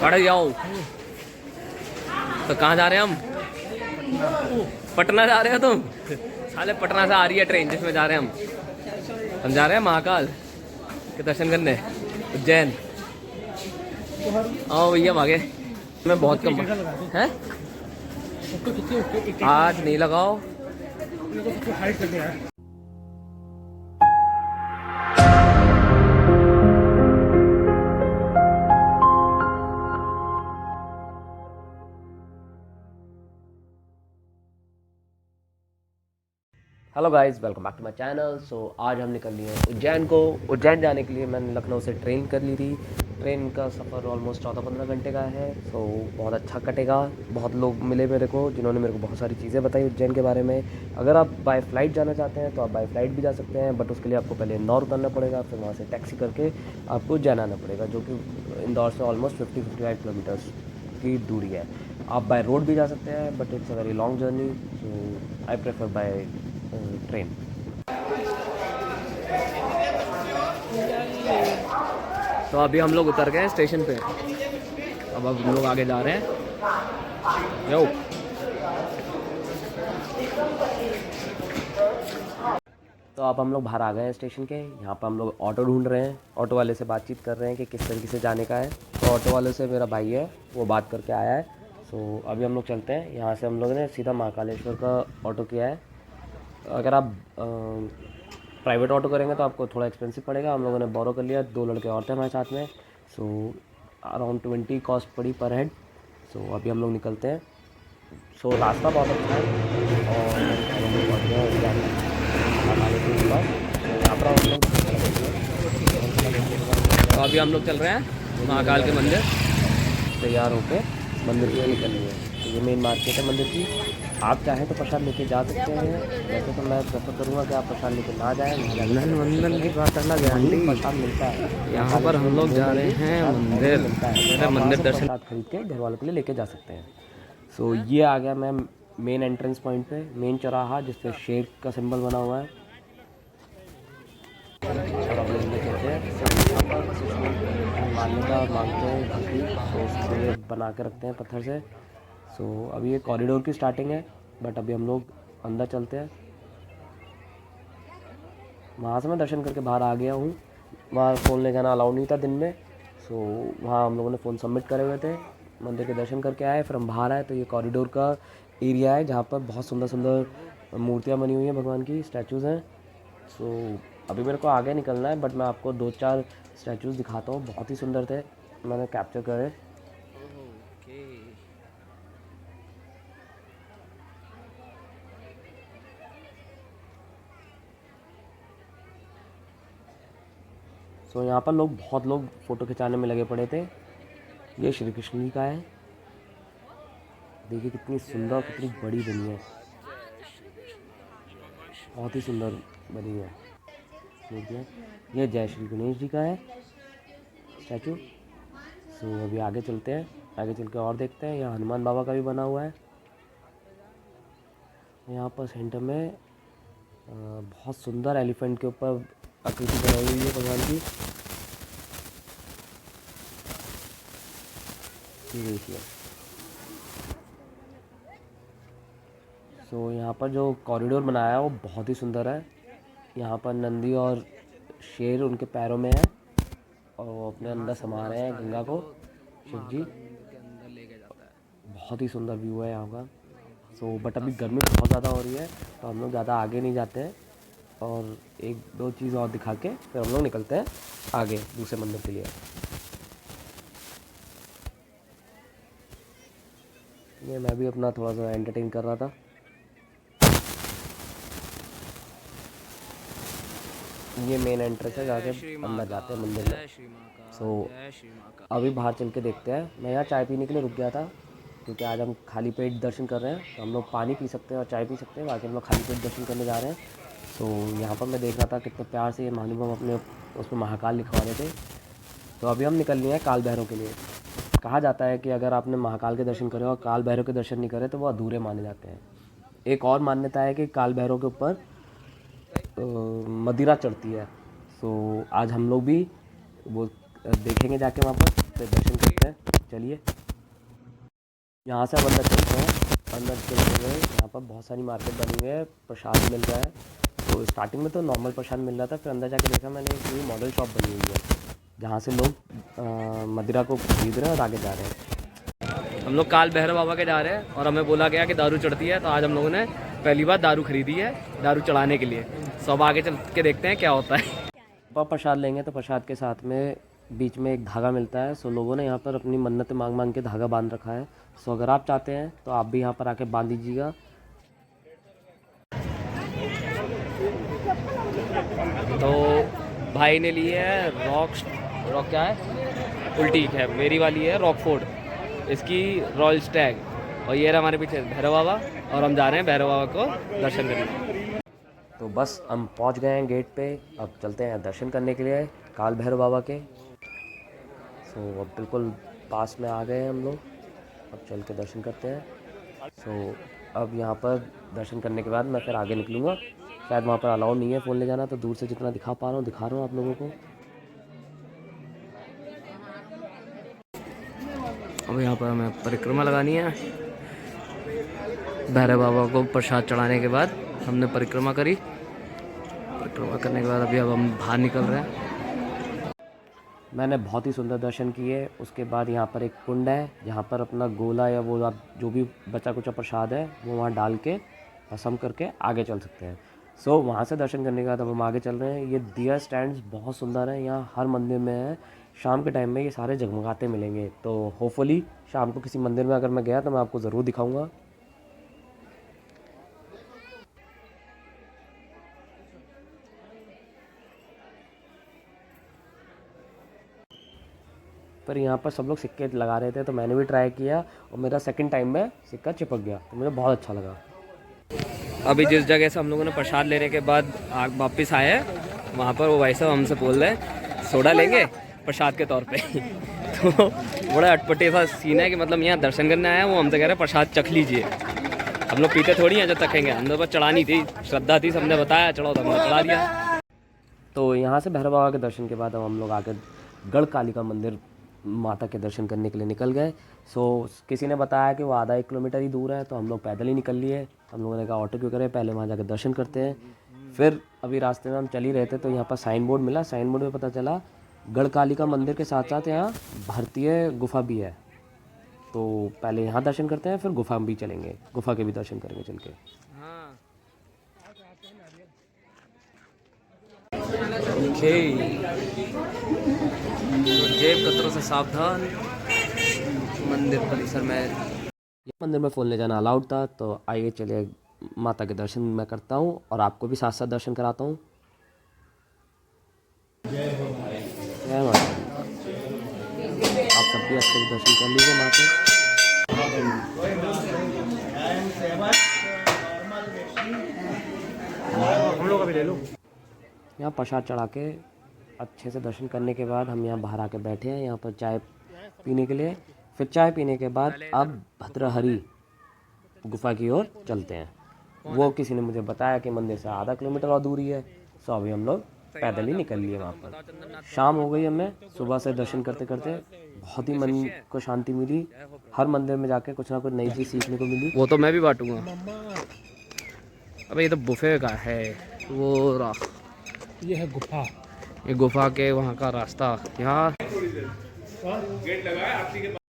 पड़ जाओ। तो कहाँ जा रहे हैं हम? पटना जा रहे हो तुम? साले पटना से आ रही है ट्रेन जिसमें जा रहे हैं हम जा रहे हैं महाकाल के दर्शन करने, उज्जैन। आओ भैया भागे। मैं बहुत कम है, आज नहीं लगाओ। Hello guys, welcome back to my channel. So आज हम निकल लिए उज्जैन को। उज्जैन जाने के लिए मैंने लखनऊ से ट्रेन कर ली थी। ट्रेन का सफ़र ऑलमोस्ट 14-15 घंटे का है। सो बहुत अच्छा कटेगा। बहुत लोग मिले मेरे को जिन्होंने मेरे को बहुत सारी चीज़ें बताई उज्जैन के बारे में। अगर आप बाय फ्लाइट जाना चाहते हैं तो आप बाय फ्लाइट भी जा सकते हैं, बट उसके लिए आपको पहले इंदौर उतरना पड़ेगा, फिर वहाँ से टैक्सी करके आपको उज्जैन आना पड़ेगा, जो कि इंदौर से ऑलमोस्ट 50-55 किलोमीटर्स की दूरी है। आप बाय रोड भी जा सकते हैं, but it's a very long journey, so I prefer by train. तो अभी हम लोग उतर गए हैं स्टेशन पे। अब हम लोग आगे जा रहे हैं। यो, तो अब हम लोग बाहर आ गए हैं स्टेशन के। यहाँ पर हम लोग ऑटो ढूंढ रहे हैं। ऑटो वाले से बातचीत कर रहे हैं कि किस तरीके से जाने का है। तो ऑटो वाले से मेरा भाई है, वो बात करके आया है। सो अभी हम लोग चलते हैं। यहाँ से हम लोगों ने सीधा महाकालेश्वर का ऑटो किया है। अगर आप प्राइवेट ऑटो करेंगे तो आपको थोड़ा एक्सपेंसिव पड़ेगा। हम लोगों ने बोरो कर लिया, 2 लड़के और थे हमारे साथ में। सो अराउंड 20 कॉस्ट पड़ी पर हेड। सो अभी हम लोग निकलते हैं। सो रास्ता बहुत अच्छा है और यहाँ पर हम लोग। तो अभी हम लोग चल रहे हैं महाकाल के मंदिर। तैयार होकर मंदिर के लिए निकल लिए। तो ये मेन मार्केट है मंदिर की। आप चाहें तो प्रसाद लेके जा सकते हैं। वैसे तो मैं प्रेफर करूँगा कि आप प्रसाद लेके ना जाएँ। वंदन की बात अलग है, प्रसाद मिलता है यहाँ पर। हम लोग जा रहे हैं मंदिर, मेरा मंदिर दर्शन प्रसाद खरीद के घर वालों के लिए लेके जा सकते हैं। सो ये आ गया मैं मेन एंट्रेंस पॉइंट पे, मेन चौराहा जिस पे शेर का सिंबल बना हुआ है। और अब लोग कहते हैं मान्यता मांगते हैं घंटी, तो उसके लिए बना के रखते हैं पत्थर से। सो अभी ये कॉरिडोर की स्टार्टिंग है, बट अभी हम लोग अंदर चलते हैं। वहाँ से मैं दर्शन करके बाहर आ गया हूँ। वहाँ फ़ोन ले जाना अलाउ नहीं था दिन में। सो वहाँ हम लोगों ने फ़ोन सबमिट करे हुए थे। मंदिर के दर्शन करके आए, फिर हम बाहर आए तो ये कॉरिडोर का एरिया है जहाँ पर बहुत सुंदर सुंदर मूर्तियाँ बनी हुई हैं, भगवान की स्टैचूज़ हैं। सो अभी मेरे को आगे निकलना है, बट मैं आपको 2-4 स्टैचूज़ दिखाता हूँ, बहुत ही सुंदर थे, मैंने कैप्चर करे। सो यहाँ पर बहुत लोग फ़ोटो खिंचाने में लगे पड़े थे। ये श्री कृष्ण जी का है। देखिए कितनी सुंदर, कितनी बड़ी बनी है, बहुत ही सुंदर बनी है। देखिए ये जय श्री गणेश जी का है स्टैचू। सो अभी आगे चलते हैं, आगे चल के और देखते हैं। यहाँ हनुमान बाबा का भी बना हुआ है। यहाँ पर सेंटर में बहुत सुंदर एलिफेंट के ऊपर आकृति बनाई हुई है भगवान की। देखिए। सो यहाँ पर जो कॉरिडोर बनाया है वो बहुत ही सुंदर है। यहाँ पर नंदी और शेर उनके पैरों में है और वो अपने अंदर समा रहे हैं गंगा को, शिव जी। बहुत ही सुंदर व्यू है यहाँ का। सो बट अभी गर्मी बहुत ज़्यादा हो रही है तो हम लोग ज़्यादा आगे नहीं जाते हैं, और 1-2 चीज़ और दिखा के फिर हम लोग निकलते हैं आगे दूसरे मंदिर के लिए। ये मैं भी अपना थोड़ा सा एंटरटेन कर रहा था। ये मेन एंट्रेंस है, जाके अंदर जाते हैं मंदिर में। सो अभी बाहर चल के देखते हैं। मैं यहाँ चाय पीने के लिए रुक गया था क्योंकि आज हम खाली पेट दर्शन कर रहे हैं, तो हम लोग पानी पी सकते हैं और चाय पी सकते हैं। बाकी हम लोग खाली पेट दर्शन करने जा रहे हैं। तो यहाँ पर मैं देख रहा था कितने प्यार से ये महानुभाव अपने उस पर महाकाल लिखवा रहे थे। तो अभी हम निकल लिए हैं काल भैरव के लिए। कहा जाता है कि अगर आपने महाकाल के दर्शन करे और काल भैरव के दर्शन नहीं करे तो वो अधूरे माने जाते हैं। एक और मान्यता है कि काल भैरव के ऊपर मदिरा चढ़ती है। सो आज हम लोग भी वो देखेंगे जाके वहाँ पर, फिर दर्शन करते हैं। चलिए यहाँ से हम अंदर चलते हैं। अंदर चलते हुए यहाँ पर बहुत सारी मार्केट बनी हुई है, प्रसाद मिल रहा है। तो स्टार्टिंग में तो नॉर्मल प्रसाद मिल रहा था, फिर अंदर जाके देखा मैंने एक पूरी मॉडल शॉप बनी हुई है जहाँ से लोग मदिरा को खरीद रहे हैं और आगे जा रहे हैं। हम लोग काल भैरव बाबा के जा रहे हैं और हमें बोला गया कि दारू चढ़ती है, तो आज हम लोगों ने पहली बार दारू खरीदी है दारू चढ़ाने के लिए। सब आगे चल के देखते हैं क्या होता है। प्रसाद लेंगे तो प्रसाद के साथ में बीच में एक धागा मिलता है। सो लोगों ने यहाँ पर अपनी मन्नतें मांग मांग के धागा बांध रखा है। सो अगर आप चाहते हैं तो आप भी यहाँ पर आके बांध दीजिएगा। तो भाई ने ली है रॉक क्या है उल्टी है, मेरी वाली है रॉकफोर्ड, इसकी रॉयल स्टैग, और ये रहा हमारे पीछे भैरव बाबा, और हम जा रहे हैं भैरव बाबा को दर्शन करने। तो बस हम पहुंच गए हैं गेट पे, अब चलते हैं दर्शन करने के लिए काल भैरव बाबा के। सो अब बिल्कुल पास में आ गए हैं हम लोग, अब चल के दर्शन करते हैं। सो अब यहाँ पर दर्शन करने के बाद मैं फिर आगे निकलूँगा। शायद वहाँ पर अलाउ नहीं है फ़ोन ले जाना, तो दूर से जितना दिखा पा रहा हूँ दिखा रहा हूँ आप लोगों को। अब यहाँ पर हमें परिक्रमा लगानी है। भैरव बाबा को प्रसाद चढ़ाने के बाद हमने परिक्रमा करी। परिक्रमा करने के बाद अब हम बाहर निकल रहे हैं। मैंने बहुत ही सुंदर दर्शन किए। उसके बाद यहाँ पर एक कुंड है जहाँ पर अपना गोला या वो आप जो भी बचा कुचा प्रसाद है वो वहाँ डाल के भस्म करके आगे चल सकते हैं। सो वहाँ से दर्शन करने के बाद अब हम आगे चल रहे हैं। ये दिया स्टैंड्स बहुत सुंदर है, यहाँ हर मंदिर में है। शाम के टाइम में ये सारे जगमगाते मिलेंगे, तो होपफुली शाम को किसी मंदिर में अगर मैं गया तो मैं आपको ज़रूर दिखाऊंगा। पर यहाँ पर सब लोग सिक्के लगा रहे थे तो मैंने भी ट्राई किया और मेरा सेकंड टाइम में सिक्का चिपक गया, तो मुझे बहुत अच्छा लगा। अभी जिस जगह से हम लोगों ने प्रसाद लेने के बाद वापस आए हैं वहाँ पर वो भाई साहब हमसे बोल रहे हैं सोडा लेंगे प्रसाद के तौर पे। तो बड़ा अटपटे सा सीन है कि मतलब यहाँ दर्शन करने आया, वो हमसे कह रहे हैं प्रसाद चख लीजिए। हम लोग पीते थोड़ी हैं जो चखेंगे, हम लोग बस चढ़ानी थी, श्रद्धा थी, सबने बताया चढ़ाओ तो हमने चढ़ा दिया। तो यहाँ से भैरव बाबा के दर्शन के बाद अब हम लोग आगे गढ़कालिका मंदिर माता के दर्शन करने के लिए निकल गए। सो किसी ने बताया कि वो आधा 1 किलोमीटर ही दूर है, तो हम लोग पैदल ही निकल लिए। हम लोगों ने कहा ऑटो क्यों करें, पहले वहाँ जाकर दर्शन करते हैं। फिर अभी रास्ते में हम चल ही रहे थे तो यहाँ पर साइन बोर्ड मिला। साइन बोर्ड में पता चला गढ़कालिका मंदिर के साथ साथ यहाँ भारतीय गुफा भी है, तो पहले यहाँ दर्शन करते हैं फिर गुफा भी चलेंगे, गुफा के भी दर्शन करेंगे चल के। जेब कतरों से सावधान। मंदिर परिसर में मंदिर में फ़ोन ले जाना अलाउड था, तो आइए चलिए माता के दर्शन मैं करता हूँ और आपको भी साथ साथ दर्शन कराता हूँ। जय माता, आप सब भी अच्छे से दर्शन कर लीजिए माँ के। हम लोग अभी ले लो। यहाँ प्रसाद चढ़ा के अच्छे से दर्शन करने के बाद हम यहाँ बाहर आके बैठे हैं यहाँ पर चाय पीने के लिए। फिर चाय पीने के बाद अब भद्रहरी गुफा की ओर चलते हैं। वो किसी ने मुझे बताया कि मंदिर से आधा किलोमीटर और दूरी है। सो अभी हम लोग पैदल ही निकल लिए वहाँ पर। शाम हो गई हमें, सुबह से दर्शन करते करते बहुत ही मन को शांति मिली। हर मंदिर में जाके कुछ ना कुछ नई चीज़ सीखने को मिली। वो तो मैं भी बांटूंगा। अबे ये तो बुफे का है, वो ये है गुफा, ये गुफा के वहाँ का रास्ता। यहाँ गेट लगा है आपसी के पास।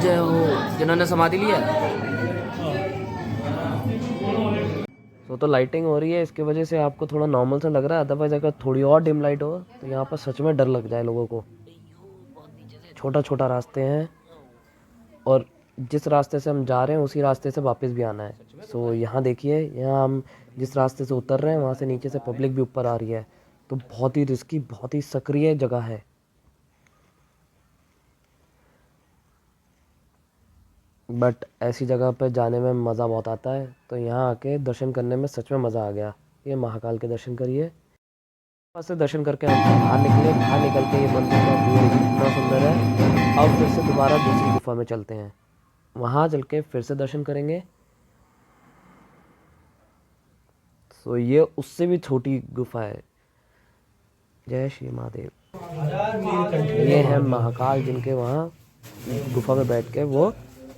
जय हो जिन्होंने समाधि लिया। तो लाइटिंग हो रही है, इसकी वजह से आपको थोड़ा नॉर्मल सा लग रहा है। अदरवाइज अगर थोड़ी और डिम लाइट हो तो यहाँ पर सच में डर लग जाए लोगों को। छोटा छोटा रास्ते हैं और जिस रास्ते से हम जा रहे हैं उसी रास्ते से वापस भी आना है। सो यहाँ देखिए, यहाँ हम जिस रास्ते से उतर रहे हैं वहाँ से नीचे से पब्लिक भी ऊपर आ रही है, तो बहुत ही रिस्की, बहुत ही सक्रिय जगह है। बट ऐसी जगह पर जाने में मज़ा बहुत आता है, तो यहाँ आके दर्शन करने में सच में मज़ा आ गया। ये महाकाल के दर्शन करिए। वहाँ से दर्शन करके हम बाहर निकले। बाहर निकल के ये मंदिर का व्यू कितना सुंदर है। अब फिर से दोबारा दूसरी गुफा में चलते हैं, वहाँ चल के फिर से दर्शन करेंगे। सो ये उससे भी छोटी गुफा है। जय श्री महादेव। ये है महाकाल, जिनके वहाँ गुफा में बैठ के वो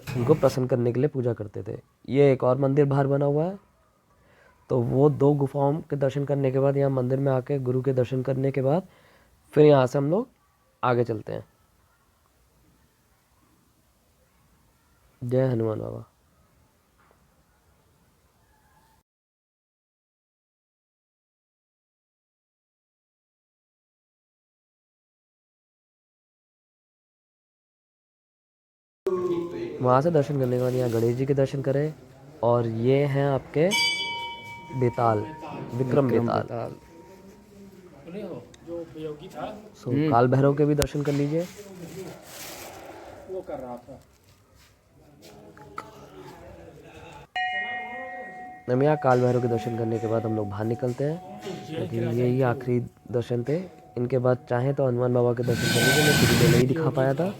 उनको प्रसन्न करने के लिए पूजा करते थे। ये एक और मंदिर बाहर बना हुआ है। तो वो 2 गुफाओं के दर्शन करने के बाद यहाँ मंदिर में आके गुरु के दर्शन करने के बाद फिर यहाँ से हम लोग आगे चलते हैं। जय हनुमान बाबा। वहाँ से दर्शन करने के बाद यहाँ गणेश जी के दर्शन करें। और ये हैं आपके बेताल, विक्रम बेताल। सो काल भैरव के भी दर्शन कर लीजिए। वो कर रहा था। हम यहाँ काल भैरव के दर्शन करने के बाद हम लोग बाहर निकलते हैं, क्योंकि यही आखिरी दर्शन थे। इनके बाद चाहे तो हनुमान बाबा के दर्शन कर लीजिए। मैं वीडियो नहीं दिखा पाया था,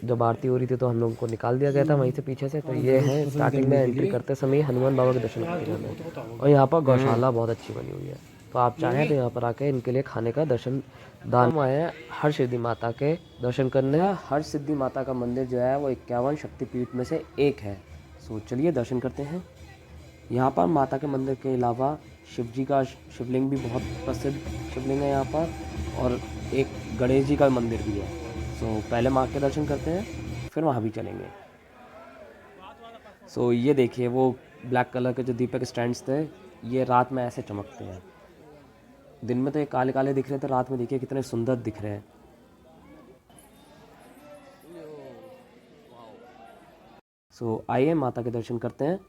जब आरती हो रही थी तो हम लोगों को निकाल दिया गया था वहीं से पीछे से। तो ये है स्टार्टिंग में एंट्री करते समय हनुमान बाबा के दर्शन करके जाना है। और यहाँ पर गौशाला बहुत अच्छी बनी हुई है, तो आप चाहें तो यहाँ पर आके इनके लिए खाने का दर्शन दान। हम आए हैं हर सिद्धि माता के दर्शन करने। हर सिद्धि माता का मंदिर जो है वो 51 शक्तिपीठ में से एक है। सो चलिए दर्शन करते हैं। यहाँ पर माता के मंदिर के अलावा शिव जी का शिवलिंग भी बहुत प्रसिद्ध शिवलिंग है यहाँ पर, और एक गणेश जी का मंदिर भी है। सो पहले माँ के दर्शन करते हैं, फिर वहाँ भी चलेंगे। सो ये देखिए, वो ब्लैक कलर के जो दीपक स्टैंड्स थे, ये रात में ऐसे चमकते हैं। दिन में तो ये काले काले दिख रहे थे, रात में देखिए कितने सुंदर दिख रहे हैं। सो आइए माता के दर्शन करते हैं।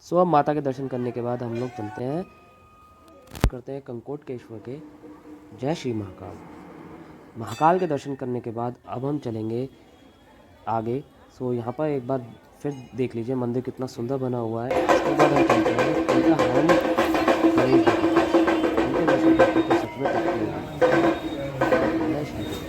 सो अब माता के दर्शन करने के बाद हम लोग चलते हैं, करते हैं कंकोटकेश्वर के। जय श्री महाकाल। महाकाल के दर्शन करने के बाद अब हम चलेंगे आगे। सो यहाँ पर एक बार फिर देख लीजिए मंदिर कितना सुंदर बना हुआ है। इसके बाद हम चलते हैं उनका हवन गणेश जी के पास। उनके दर्शन करके तो सच में तृप्ति होगी। जय श्री राम।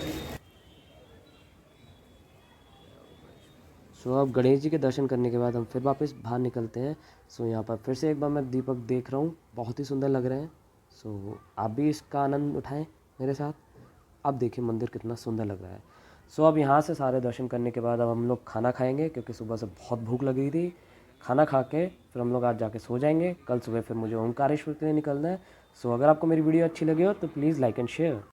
सो अब गणेश जी के दर्शन करने के बाद हम फिर वापस बाहर निकलते हैं। सो यहाँ पर फिर से एक बार मैं दीपक देख रहा हूँ, बहुत ही सुंदर लग रहे हैं। सो आप भी इसका आनंद उठाएं मेरे साथ। अब देखिए मंदिर कितना सुंदर लग रहा है। सो अब यहाँ से सारे दर्शन करने के बाद अब हम लोग खाना खाएंगे, क्योंकि सुबह से बहुत भूख लग रही थी। खाना खा के फिर हम लोग आज जाके सो जाएंगे। कल सुबह फिर मुझे ओंकारेश्वर के लिए निकलना है। सो अगर आपको मेरी वीडियो अच्छी लगी हो तो प्लीज़ लाइक एंड शेयर।